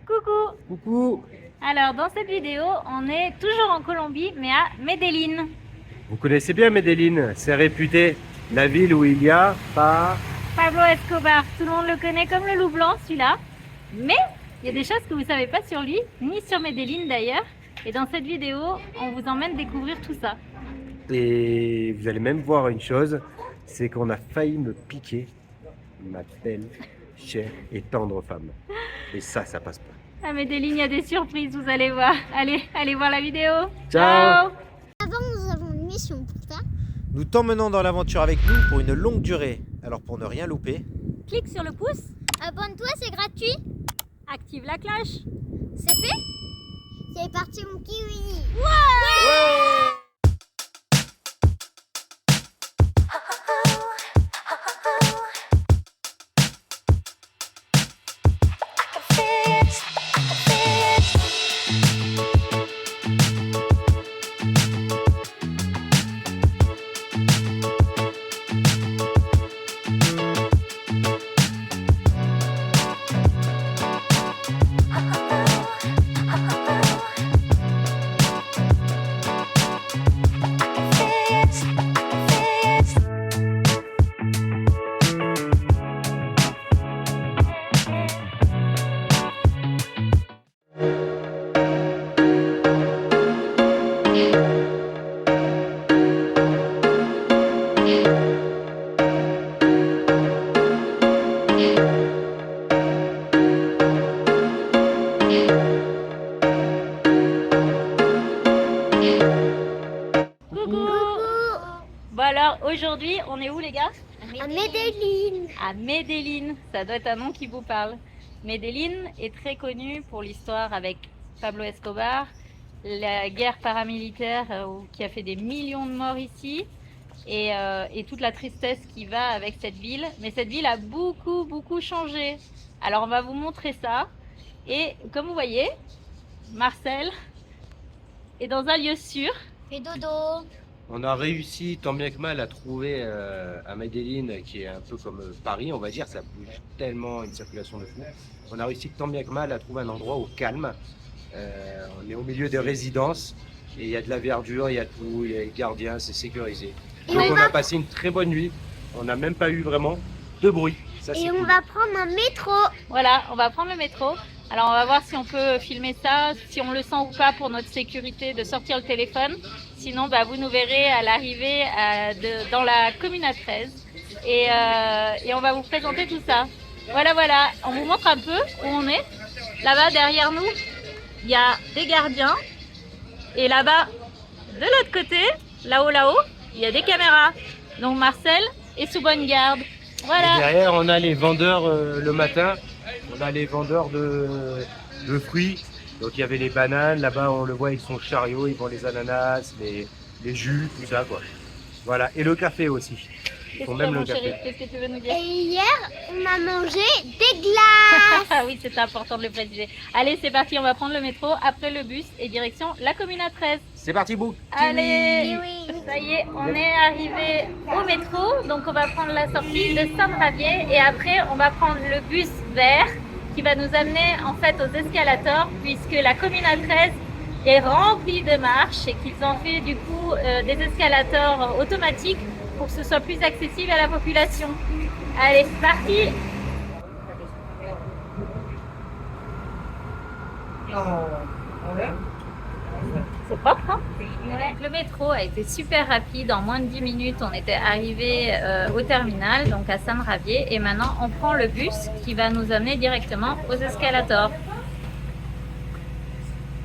Coucou! Coucou! Alors dans cette vidéo, on est toujours en Colombie, mais à Medellín. Vous connaissez bien Medellín, c'est réputé la ville où il y a pas... Pablo Escobar, tout le monde le connaît comme le loup blanc, celui-là. Mais il y a des choses que vous ne savez pas sur lui, ni sur Medellín d'ailleurs. Et dans cette vidéo, on vous emmène découvrir tout ça. Et vous allez même voir une chose, c'est qu'on a failli me piquer ma belle, chère et tendre femme. Et ça passe pas. À Medellín, il y a des surprises, vous allez voir. Allez voir la vidéo. Ciao. Avant, nous avons une mission pour toi. Nous t'emmenons dans l'aventure avec nous pour une longue durée. Alors pour ne rien louper, Clique sur le pouce, Abonne-toi, c'est gratuit. active la cloche. C'est fait. C'est parti, mon kiwi. Coucou. Bon alors, aujourd'hui, on est où les gars? À Medellín. À Medellín, ça doit être un nom qui vous parle. Medellín est très connu pour l'histoire avec Pablo Escobar, la guerre paramilitaire qui a fait des millions de morts ici et toute la tristesse qui va avec cette ville. Mais cette ville a beaucoup changé. Alors on va vous montrer ça. Et comme vous voyez, Marcel est dans un lieu sûr. Fais dodo. On a réussi tant bien que mal à trouver à Medellín, qui est un peu comme Paris, on va dire, ça bouge tellement, une circulation de fou. On a réussi tant bien que mal à trouver un endroit au calme. On est au milieu des résidences et il y a de la verdure, il y a tout, il y a les gardiens, c'est sécurisé. Et Donc on on a passé une très bonne nuit, on n'a même pas eu vraiment de bruit. Ça, c'est Et on cool. va prendre un métro. Voilà, on va prendre le métro. Alors on va voir si on peut filmer ça, si on le sent ou pas pour notre sécurité de sortir le téléphone. Sinon, bah, vous nous verrez à l'arrivée dans la commune à 13 et on va vous présenter tout ça. Voilà, on vous montre un peu où on est. Là-bas derrière nous, il y a des gardiens et là-bas, de l'autre côté, là-haut, il y a des caméras. Donc Marcel est sous bonne garde. Et Voilà. derrière, on a les vendeurs le matin, on a les vendeurs de fruits. Donc il y avait les bananes, là-bas on le voit avec son chariot, ils vendent les ananas, les jus, tout ça quoi. Voilà, et le café aussi. Ils Qu'est-ce font qu'il y a, même le mon chéri? café. Qu'est-ce que tu veux nous dire? Et hier, on a mangé des glaces. Ah oui, c'est important de le préciser. Allez, c'est parti, on va prendre le métro, après le bus et direction la commune à 13. C'est parti, Bouc. Allez, Oui. ça y est, on est arrivé au métro. Donc on va prendre la sortie de San Javier et après on va prendre le bus vert qui va nous amener en fait aux escalators puisque la commune à 13 est remplie de marches et qu'ils ont fait du coup des escalators automatiques pour que ce soit plus accessible à la population. Allez, c'est parti! C'est propre, hein? Le métro a été super rapide, en moins de 10 minutes on était arrivé au terminal, donc à San Javier, et maintenant on prend le bus qui va nous amener directement aux escalators.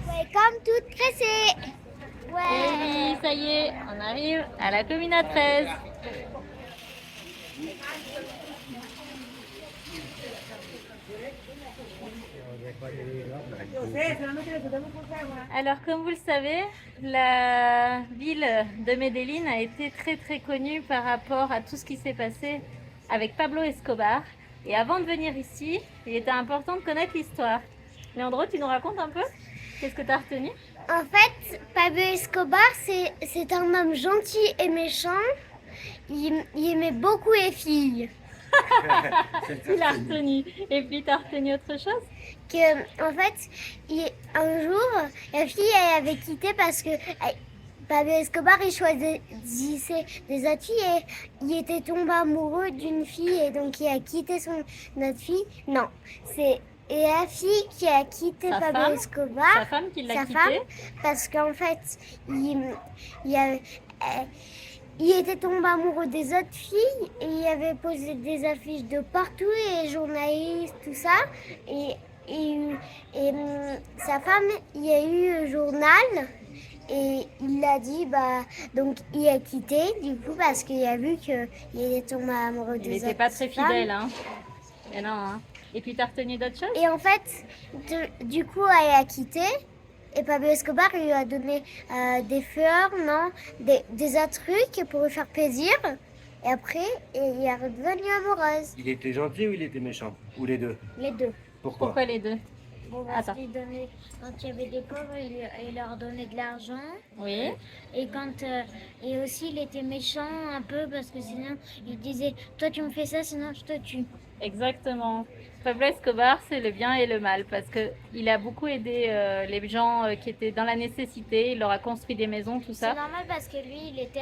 Ouais, comme toute pressée. Et Ouais. oui, ça y est, on arrive à la commune à 13. Alors comme vous le savez, la ville de Medellín a été très connue par rapport à tout ce qui s'est passé avec Pablo Escobar. Et avant de venir ici, il était important de connaître l'histoire. Leandro, tu nous racontes un peu? Qu'est-ce que tu as retenu? En fait, Pablo Escobar, c'est un homme gentil et méchant. Il aimait beaucoup les filles. Il a retenu. Et puis, tu as retenu autre chose? Que, en fait, un jour, la fille, elle avait quitté parce que Pablo Escobar, il choisissait des autres filles et il était tombé amoureux d'une fille et donc il a quitté son autre fille. Non, c'est la fille qui a quitté Sa Pablo femme Escobar. Sa femme qui l'a Sa quitté? femme, parce qu'en fait, il était tombé amoureux des autres filles et il avait posé des affiches de partout et les journalistes, tout ça. Sa femme, il y a eu le journal et il a dit, donc il a quitté du coup parce qu'il a vu qu'il était tombé amoureux Il des n'était autres pas très femmes. fidèle, hein. Mais non, hein. Et puis, tu as retenu d'autres choses? Et en fait, du coup, elle a quitté. Et Pablo Escobar il lui a donné des fleurs, non, des autres trucs pour lui faire plaisir. Et après, il est redevenu amoureuse. Il était gentil ou il était méchant? Ou les deux? Les deux. Pourquoi? Pourquoi les deux? Bon, Attends. quand il y avait des pauvres, il leur donnait de l'argent. Oui. Et et aussi, il était méchant un peu parce que sinon, il disait, toi tu me fais ça, sinon je te tue. Exactement. Pablo Escobar, c'est le bien et le mal parce que il a beaucoup aidé les gens qui étaient dans la nécessité. Il leur a construit des maisons, tout C'est ça. normal parce que lui, il était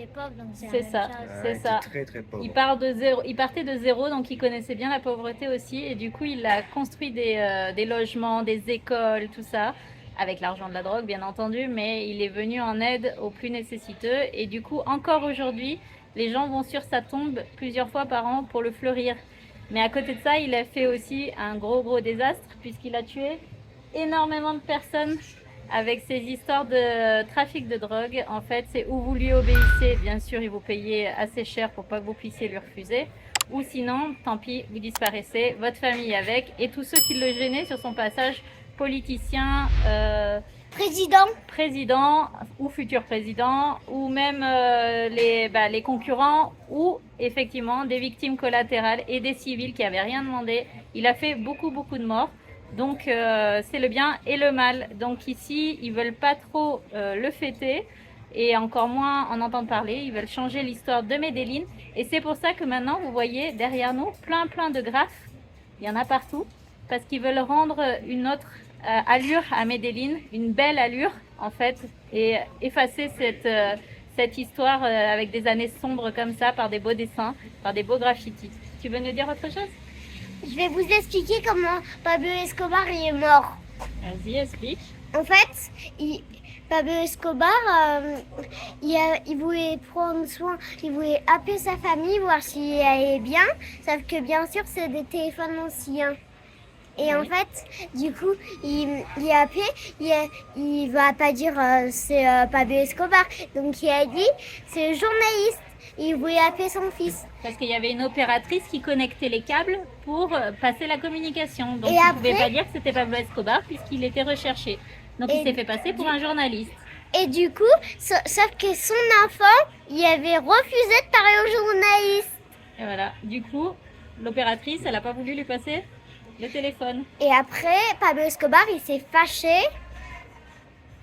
pauvre, donc C'est ça. C'est il ça. était très très pauvre. Il partait de zéro, donc il connaissait bien la pauvreté aussi. Et du coup, il a construit des logements, des écoles, tout ça, avec l'argent de la drogue, bien entendu. Mais il est venu en aide aux plus nécessiteux. Et du coup, encore aujourd'hui, les gens vont sur sa tombe plusieurs fois par an pour le fleurir. Mais à côté de ça, il a fait aussi un gros désastre puisqu'il a tué énormément de personnes avec ses histoires de trafic de drogue. En fait, c'est où vous lui obéissez, bien sûr, il vous payez assez cher pour pas que vous puissiez lui refuser. Ou sinon, tant pis, vous disparaissez, votre famille avec, et tous ceux qui le gênaient sur son passage politicien, président ou futur président, ou même les concurrents, ou effectivement des victimes collatérales et des civils qui n'avaient rien demandé. Il a fait beaucoup de morts. Donc c'est le bien et le mal. Donc ici, ils veulent pas trop le fêter et encore moins en entendre parler. Ils veulent changer l'histoire de Medellín. Et c'est pour ça que maintenant, vous voyez derrière nous plein de graphes. Il y en a partout. Parce qu'ils veulent rendre une autre allure à Medellín, une belle allure en fait, et effacer cette histoire avec des années sombres comme ça par des beaux dessins, par des beaux graffitis. Tu veux nous dire autre chose? Je vais vous expliquer comment Pablo Escobar est mort. Vas-y, explique. En fait, Pablo Escobar, il voulait prendre soin, il voulait appeler sa famille, voir si elle allait bien, sauf que bien sûr, c'est des téléphones anciens. Et en fait, du coup, il a appelé, il va pas dire c'est Pablo Escobar. Donc il a dit c'est le journaliste. Il voulait appeler son fils. Parce qu'il y avait une opératrice qui connectait les câbles pour passer la communication. Donc Et il ne après- pouvait pas dire que c'était Pablo Escobar puisqu'il était recherché. Donc il Et s'est fait passer pour un journaliste. Et du coup, sauf que son enfant, il avait refusé de parler au journaliste. Et voilà. Du coup, l'opératrice, elle n'a pas voulu lui passer le téléphone. Et après, Pablo Escobar, il s'est fâché.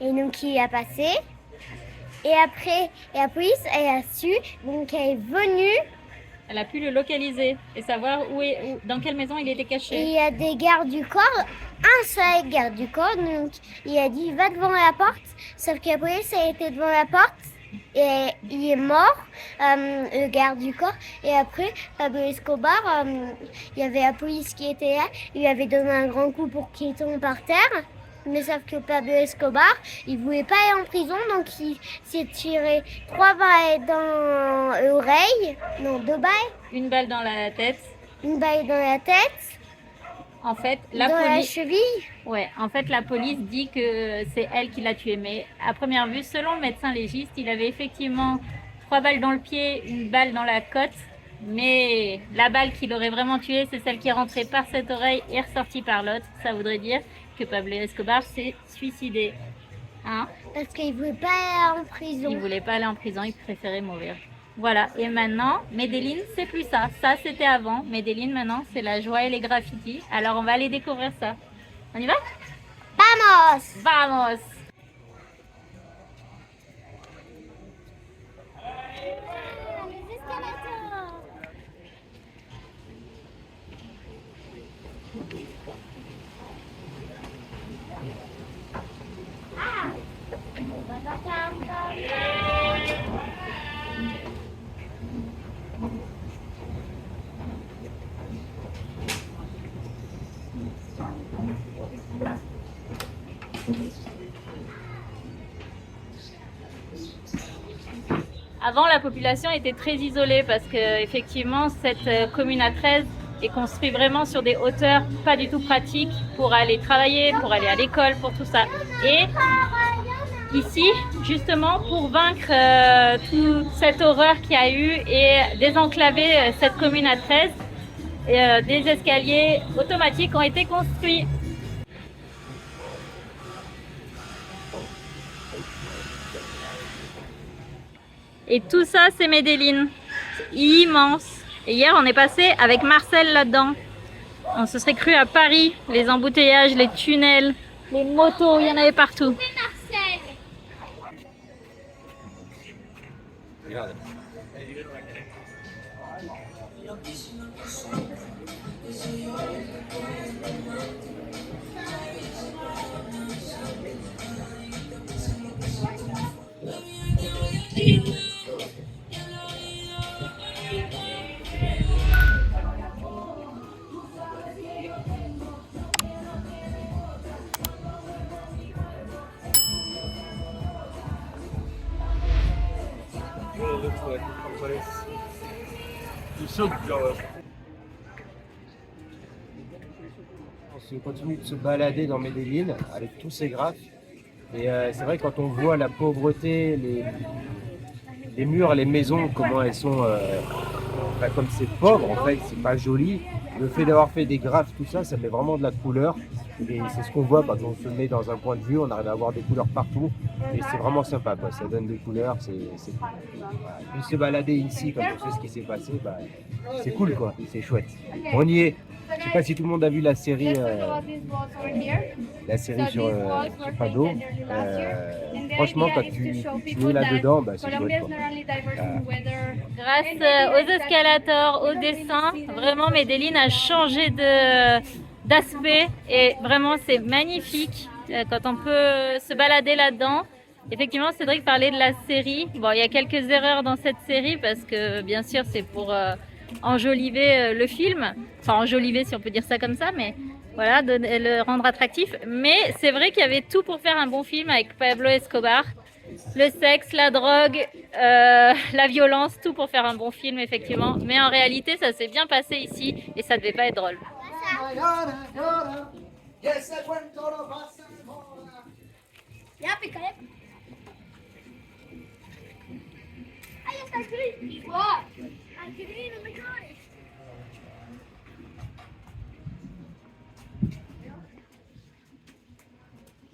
Et donc, il a passé. Et après, la police, elle a su. Donc, elle est venue. Elle a pu le localiser et savoir dans quelle maison il était Et caché. il y a des gardes du corps. Un seul garde du corps. Donc, il a dit, va devant la porte. Sauf que la police, elle était devant la porte. Et il est mort, le garde du corps. Et après, Pablo Escobar, il y avait la police qui était là. Il lui avait donné un grand coup pour qu'il tombe par terre. Mais sauf que Pablo Escobar, il voulait pas aller en prison. Donc il s'est tiré 3 balles dans l'oreille. Non, 2 balles. Une balle dans la tête. Une balle dans la tête. En fait, Dans la cheville. Ouais, en fait, la police dit que c'est elle qui l'a tué. Mais à première vue, selon le médecin légiste, il avait effectivement 3 balles dans le pied, une balle dans la côte. Mais la balle qui l'aurait vraiment tué, c'est celle qui est rentrée par cette oreille et ressortie par l'autre. Ça voudrait dire que Pablo Escobar s'est suicidé. Hein? Parce qu'il voulait pas aller en prison. Il voulait pas aller en prison, il préférait mourir. Voilà, et maintenant, Medellín, c'est plus ça. Ça, c'était avant. Medellín, maintenant, c'est la joie et les graffitis. Alors, on va aller découvrir ça. On y va? Vamos! Vamos! Avant, la population était très isolée parce que effectivement, cette commune à 13 est construite vraiment sur des hauteurs pas du tout pratiques pour aller travailler, pour aller à l'école, pour tout ça. Et ici, justement, pour vaincre toute cette horreur qu'il y a eu et désenclaver cette commune à 13, des escaliers automatiques ont été construits. Et tout ça, c'est Medellín. C'est immense. Et hier, on est passé avec Marcel là-dedans. On se serait cru à Paris. Les embouteillages, les tunnels, les motos, il y en avait partout. Regarde. On continue de se balader dans Medellín avec tous ces graphes. Et c'est vrai, quand on voit la pauvreté, les murs, les maisons, comment elles sont, comme c'est pauvre en fait, c'est pas joli. Le fait d'avoir fait des graphes, tout ça, ça met vraiment de la couleur. Et c'est ce qu'on voit quand on se met dans un point de vue, on arrive à avoir des couleurs partout. Et c'est vraiment sympa, quoi. Ça donne des couleurs. De se balader ici, quand on sait ce qui s'est passé, c'est cool, quoi. C'est chouette. On y est. Je sais pas si tout le monde a vu la série sur Fado. Franchement, quand tu es là-dedans, c'est chouette, quoi. Grâce aux escalators, au dessin, vraiment Medellín a changé d'aspect et vraiment c'est magnifique quand on peut se balader là-dedans. Effectivement, Cédric parlait de la série. Bon, il y a quelques erreurs dans cette série parce que bien sûr c'est pour enjoliver le film, enfin enjoliver si on peut dire ça comme ça, mais voilà, le rendre attractif. Mais c'est vrai qu'il y avait tout pour faire un bon film avec Pablo Escobar. Le sexe, la drogue, la violence, tout pour faire un bon film effectivement. Mais en réalité, ça s'est bien passé ici et ça devait pas être drôle.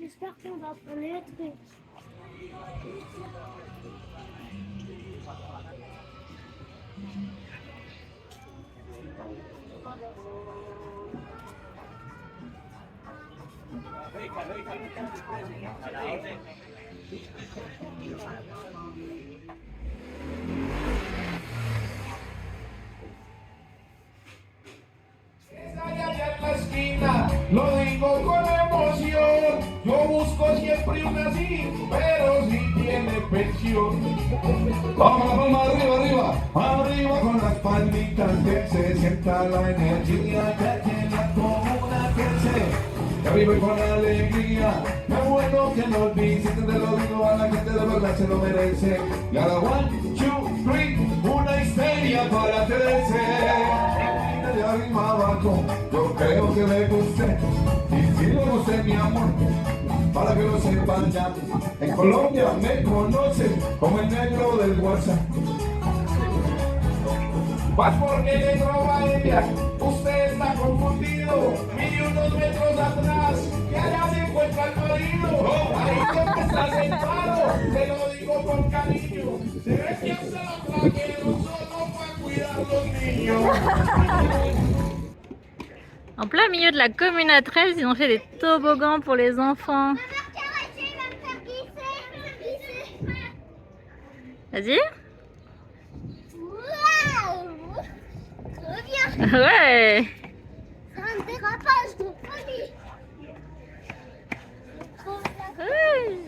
J'espère qu'on va prendre le truc. Lo digo con emoción, yo busco siempre una así, pero si tiene pensión. Vamos, arriba, arriba, arriba con las palmitas, que se sienta la energía, que la comuna crece. Arriba y con alegría, qué bueno que nos visiten, te lo digo a la gente de verdad se lo merece. Y a la 1, 2, 3, una histeria para crecer. De arriba abajo, yo creo que le guste, y si le guste mi amor, para que lo sepan ya, en Colombia me conocen como el negro del WhatsApp. Vas porque negro va ella, usted está confundido, mire unos metros atrás, que allá se encuentra el marido, ahí donde está sentado, te lo digo con cariño, se ve que hasta la trajeron solo para cuidar los niños. En plein milieu de la commune à 13, ils ont fait des toboggans pour les enfants. Vas-y. Waouh! Trop bien! Ouais. C'est un dérapage de folie! Trop bien! Ouais.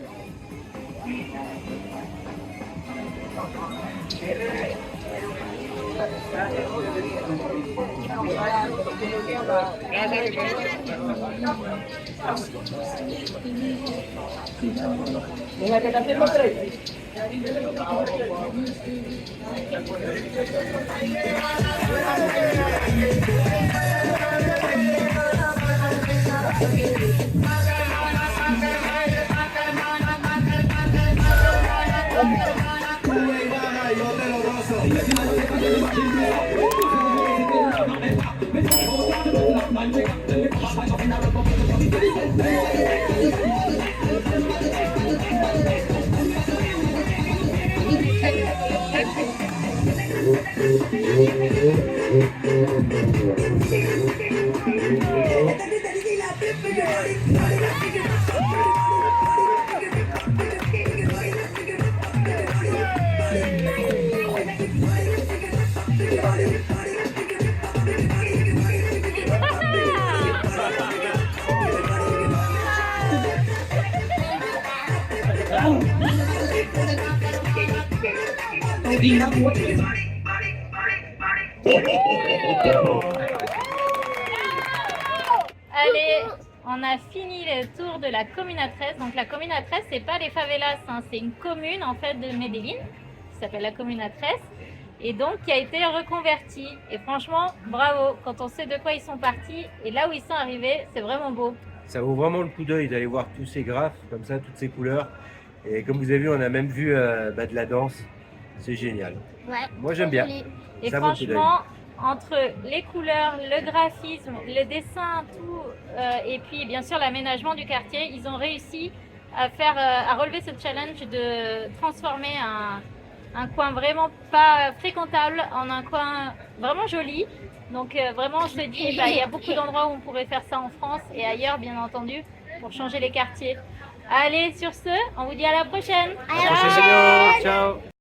Allez, on a fini le tour de la Comuna 13. Donc la Comuna 13, c'est pas les favelas, hein, c'est une commune en fait de Medellín qui s'appelle la Comuna 13 et donc qui a été reconvertie. Et franchement, bravo, quand on sait de quoi ils sont partis et là où ils sont arrivés, c'est vraiment beau. Ça vaut vraiment le coup d'œil d'aller voir tous ces graphes, comme ça, toutes ces couleurs. Et comme vous avez vu, on a même vu de la danse. C'est génial. Ouais. Moi, j'aime bien. Et Ça vaut le coup d'œil. franchement, entre les couleurs, le graphisme, le dessin, tout, et puis bien sûr l'aménagement du quartier, ils ont réussi à faire, à relever ce challenge de transformer un coin vraiment pas fréquentable en un coin vraiment joli. Donc vraiment, je te dis, bah, il y a beaucoup d'endroits où on pourrait faire ça en France et ailleurs, bien entendu, pour changer les quartiers. Allez, sur ce, on vous dit à la prochaine. À la Ciao, ciao.